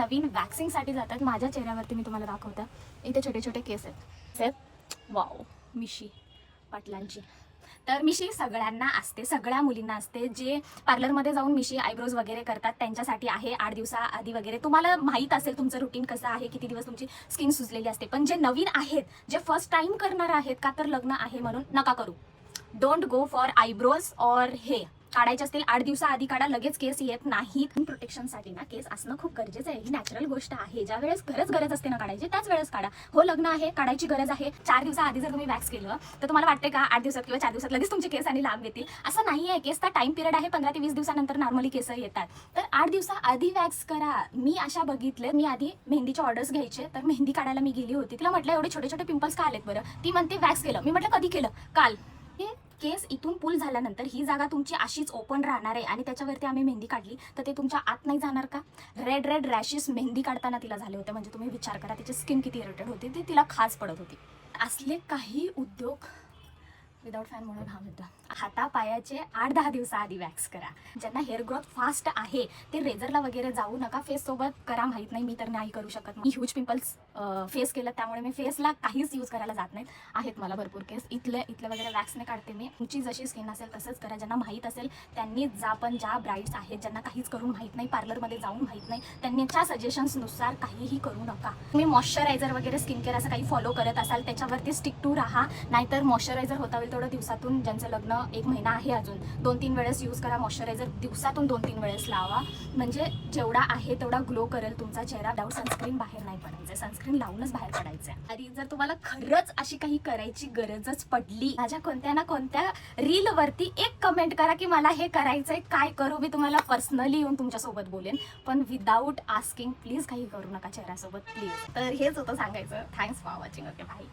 नवीन वॅक्सिंगसाठी जातात. माझ्या चेहऱ्यावरती मी तुम्हाला दाखवते. इथे छोटे छोटे केस आहेत. वाव, मिशी पाटलांची. तर मिशी सगळ्यांना असते, सगळ्या मुलींना असते. जे पार्लरमध्ये जाऊन मिशी आयब्रोज वगैरे करतात त्यांच्यासाठी आहे. 8 दिवसाआधी वगैरे तुम्हाला माहीत असेल तुमचं रुटीन कसं आहे, किती दिवस तुमची स्किन सुजलेली असते. पण जे नवीन आहेत, जे फर्स्ट टाइम करणार आहेत, का तर लग्न आहे म्हणून नका करू. डोंट गो फॉर आयब्रोज और हे काढायचे असतील 8 दिवसाआधी काढा, लगेच केस येत नाहीत. प्रोटेक्शनसाठी ना केस असणं खूप गरजेचं आहे. ही नॅचरल गोष्ट आहे. ज्या वेळेस गरज असते ना काढायची त्याच वेळेस काढा. हो, लग्न आहे, काढायची गरज आहे. 4 दिवसाआधी जर तुम्ही वॅक्स केलं तर तुम्हाला वाटते का 8 दिवसात किंवा 4 दिवसात लगेच तुमचे केस आणि लांब येतील? असं नाही आहे. केसचा टाइम पिरियड आहे. 15 ते 20 दिवसानंतर नॉर्मली केस येतात. तर 8 दिवसाआधी वॅक्स करा. मी अशा बघितले. मी आधी मेहंदीचे ऑर्डर्स घ्यायचे, तर मेहंदी काढायला मी गेली होती. तिला म्हटलं एवढे छोटे छोटे पिंपल्स का आलेत बरं? ती म्हणते वॅक्स केलं. मी म्हटलं कधी केलं? काल. हे केस इथून पुल झाल्यानंतर ही जागा तुमची अशीच ओपन राहणार आहे आणि त्याच्यावरती आम्ही मेहंदी काढली तर ते तुमच्या आत नाही जाणार का? रेड रेड रॅशेस मेहंदी काढताना तिला झाले होते. म्हणजे तुम्ही विचार करा तिची स्किन किती इरिटेड होती, ती तिला खाज पडत होती. असले काही उद्योग विदाउट फॅन म्हणून हा मुद्दा. हातापायाचे 8-10 दिवसाआधी वॅक्स करा. ज्यांना हेअर ग्रोथ फास्ट आहे ते रेझरला वगैरे जाऊ नका. फेस सोबत करा. माहीत नाही, मी तर नाही करू शकत. मी ह्यूज पिंपल्स फेस केलं त्यामुळे मी फेसला काहीच यूज करायला जात नाहीत. आहेत मला भरपूर केस. इथले वगैरे वॅक्सने काढते मी. तुमची जशी स्किन असेल तसंच करा. ज्यांना माहीत असेल त्यांनी जा. पण ज्या ब्राईड्स आहेत ज्यांना काहीच करून माहीत नाही, पार्लरमध्ये जाऊन माहीत नाही, त्यांच्या सजेशन्सनुसार काहीही करू नका. तुम्ही मॉइश्चरायझर वगैरे स्किन केअर असं काही फॉलो करत असाल त्याच्यावरती स्टिक टू राहा. नाहीतर मॉइश्चरायझर होता होईल तेवढं दिवसातून, ज्यांचं लग्न 1 महिना आहे अजून, 2-3 वेळेस यूज करा. मॉइश्चरायझर दिवसातून 2-3 वेळेस लावा. म्हणजे जेवढा आहे तेवढा ग्लो करेल तुमचा चेहरा. विदाउट सनस्क्रीन बाहेर नाही पडायचं. सनस्क्रीन लावूनच बाहेर पडायचं. आणि जर तुम्हाला खरंच अशी काही करायची गरजच पडली, माझ्या कोणत्या ना कोणत्या रीलवरती एक कमेंट करा की मला हे करायचंय, काय करू. मी तुम्हाला पर्सनली येऊन तुमच्यासोबत बोलेन. पण विदाउट आस्किंग प्लीज काही करू नका चेहऱ्यासोबत, प्लीज. तर हेच होतं सांगायचं. Thanks for watching. Okay, bye.